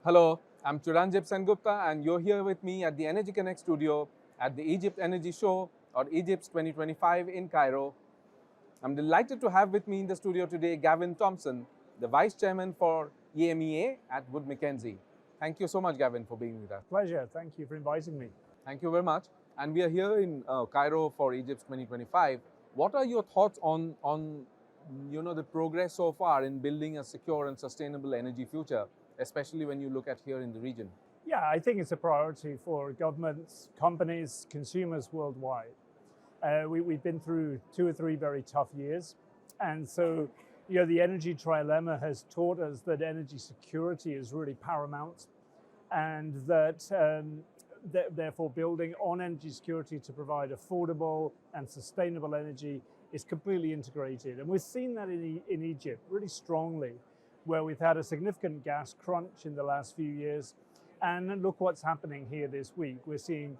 Hello, I'm Chiranjib Sengupta and you're here with me at the Energy Connect studio at the Egypt Energy Show or EGYPES 2025 in Cairo. I'm delighted to have with me in the studio today Gavin Thompson, the Vice Chairman for EMEA at Wood Mackenzie. Thank you so much, Gavin, for being with us. Pleasure. Thank you for inviting me. Thank you very much. And we are here in Cairo for EGYPES 2025. What are your thoughts on the progress so far in building a secure and sustainable energy future, especially when you look at here in the region? Yeah, I think it's a priority for governments, companies, consumers worldwide. We've been through 2 or 3 very tough years. And so, the energy trilemma has taught us that energy security is really paramount and that therefore building on energy security to provide affordable and sustainable energy is completely integrated. And we've seen that in Egypt really strongly, where we've had a significant gas crunch in the last few years. And look what's happening here this week. We're seeing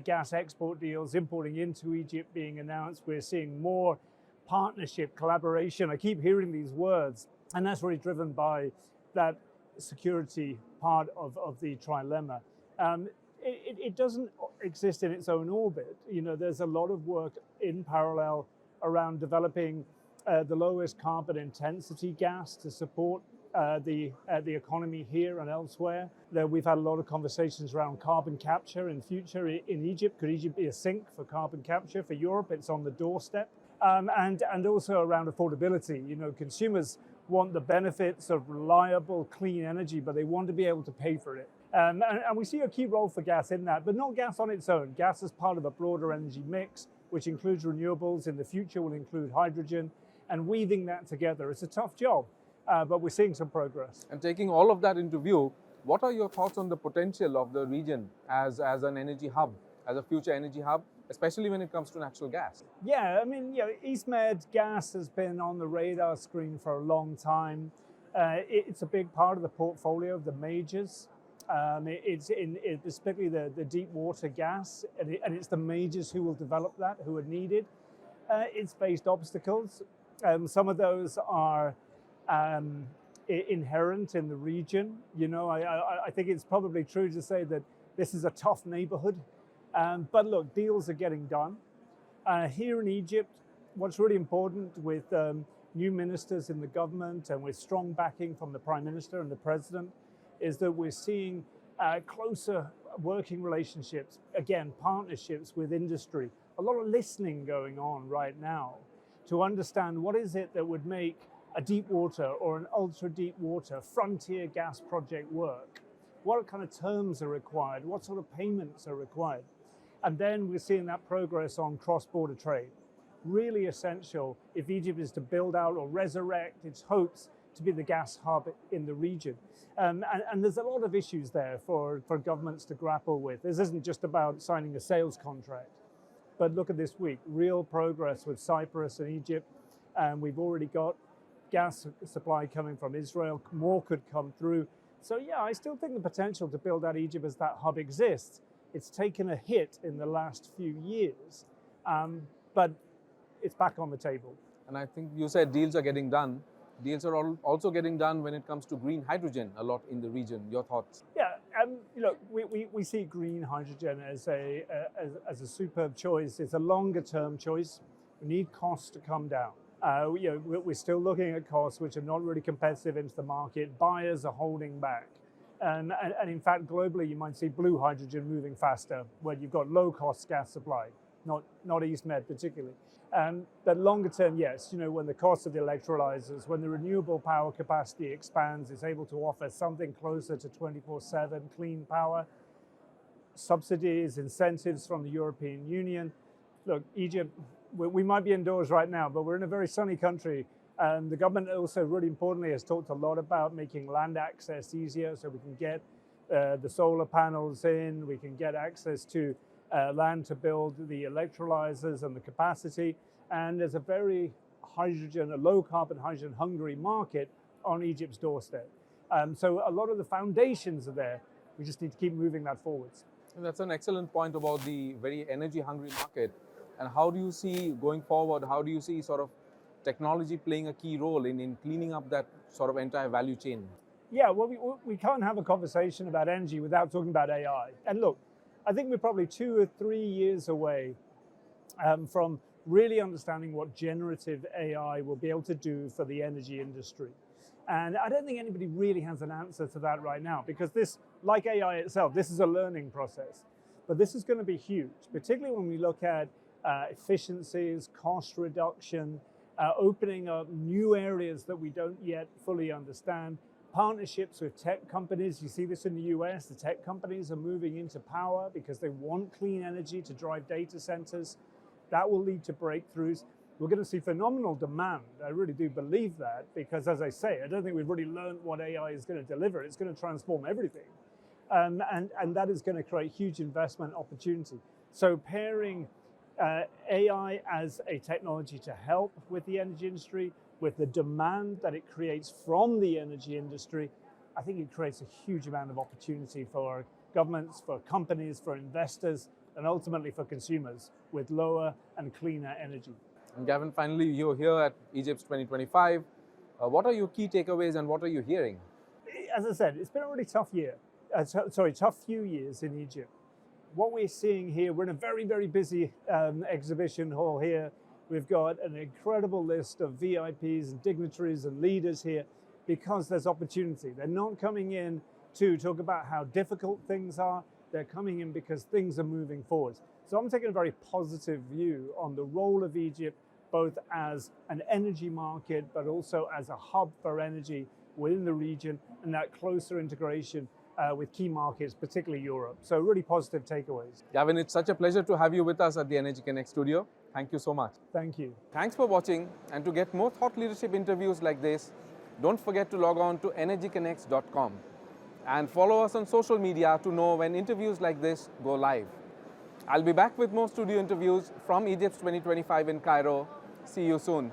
gas export deals importing into Egypt being announced. We're seeing more partnership, collaboration. I keep hearing these words, and that's really driven by that security part of the trilemma. It doesn't exist in its own orbit. There's a lot of work in parallel around developing the lowest carbon intensity gas to support the economy here and elsewhere. We've had a lot of conversations around carbon capture in future in Egypt. Could Egypt be a sink for carbon capture? For Europe, it's on the doorstep. And also around affordability. Consumers want the benefits of reliable, clean energy, but they want to be able to pay for it. And we see a key role for gas in that, but not gas on its own. Gas is part of a broader energy mix, which includes renewables. In the future will include hydrogen, and weaving that together. It's a tough job, but we're seeing some progress. And taking all of that into view, what are your thoughts on the potential of the region as an energy hub, as a future energy hub, especially when it comes to natural gas? Yeah, East Med gas has been on the radar screen for a long time. It's a big part of the portfolio of the majors. It's particularly the deep water gas, and it's the majors who will develop that, who are needed. It's faced obstacles. Some of those are inherent in the region. I think it's probably true to say that this is a tough neighborhood. But look, deals are getting done. Here in Egypt, what's really important with new ministers in the government and with strong backing from the Prime Minister and the President is that we're seeing closer working relationships, again, partnerships with industry. A lot of listening going on right now to understand what is it that would make a deep water or an ultra deep water frontier gas project work. What kind of terms are required? What sort of payments are required? And then we're seeing that progress on cross-border trade. Really essential if Egypt is to build out or resurrect its hopes to be the gas hub in the region. And there's a lot of issues there for governments to grapple with. This isn't just about signing a sales contract. But look at this week, real progress with Cyprus and Egypt. And we've already got gas supply coming from Israel. More could come through. So yeah, I still think the potential to build out Egypt as that hub exists. It's taken a hit in the last few years, but it's back on the table. And I think you said deals are getting done. Deals are also getting done when it comes to green hydrogen a lot in the region. Your thoughts? Yeah, we see green hydrogen as a superb choice. It's a longer term choice. We need costs to come down. We're still looking at costs which are not really competitive into the market. Buyers are holding back. And in fact, globally, you might see blue hydrogen moving faster, where you've got low-cost gas supply, not East Med particularly. But longer term, yes, when the cost of the electrolyzers, when the renewable power capacity expands, it's able to offer something closer to 24/7 clean power, subsidies, incentives from the European Union. Look, Egypt, we might be indoors right now, but we're in a very sunny country. And the government also, really importantly, has talked a lot about making land access easier so we can get the solar panels in, we can get access to land to build the electrolyzers and the capacity. And there's a very a low carbon hydrogen hungry market on Egypt's doorstep. So a lot of the foundations are there. We just need to keep moving that forwards. And that's an excellent point about the very energy hungry market. And how do you see going forward, how do you see sort of technology playing a key role in cleaning up that sort of entire value chain? Yeah, well, we can't have a conversation about energy without talking about AI. And look, I think we're probably 2 or 3 years away from really understanding what generative AI will be able to do for the energy industry. And I don't think anybody really has an answer to that right now, because this, like AI itself, this is a learning process. But this is going to be huge, particularly when we look at efficiencies, cost reduction, opening up new areas that we don't yet fully understand, partnerships with tech companies. You see this in the US, the tech companies are moving into power because they want clean energy to drive data centers. That will lead to breakthroughs. We're going to see phenomenal demand. I really do believe that, because as I say, I don't think we've really learned what AI is going to deliver. It's going to transform everything. And that is going to create huge investment opportunity. So pairing AI as a technology to help with the energy industry, with the demand that it creates from the energy industry, I think it creates a huge amount of opportunity for governments, for companies, for investors, and ultimately for consumers with lower and cleaner energy. And Gavin, finally, you're here at EGYPES 2025. What are your key takeaways and what are you hearing? As I said, it's been a really tough year. Tough few years in Egypt. What we're seeing here, we're in a very, very busy exhibition hall here. We've got an incredible list of VIPs and dignitaries and leaders here because there's opportunity. They're not coming in to talk about how difficult things are. They're coming in because things are moving forward. So I'm taking a very positive view on the role of Egypt, both as an energy market, but also as a hub for energy within the region, and that closer integration with key markets, particularly Europe. So really positive takeaways. Gavin, it's such a pleasure to have you with us at the Energy Connect studio. Thank you so much. Thank you. Thanks for watching, and to get more thought leadership interviews like this, don't forget to log on to energyconnects.com and follow us on social media to know when interviews like this go live. I'll be back with more studio interviews from EGYPES 2025 in Cairo. See you soon.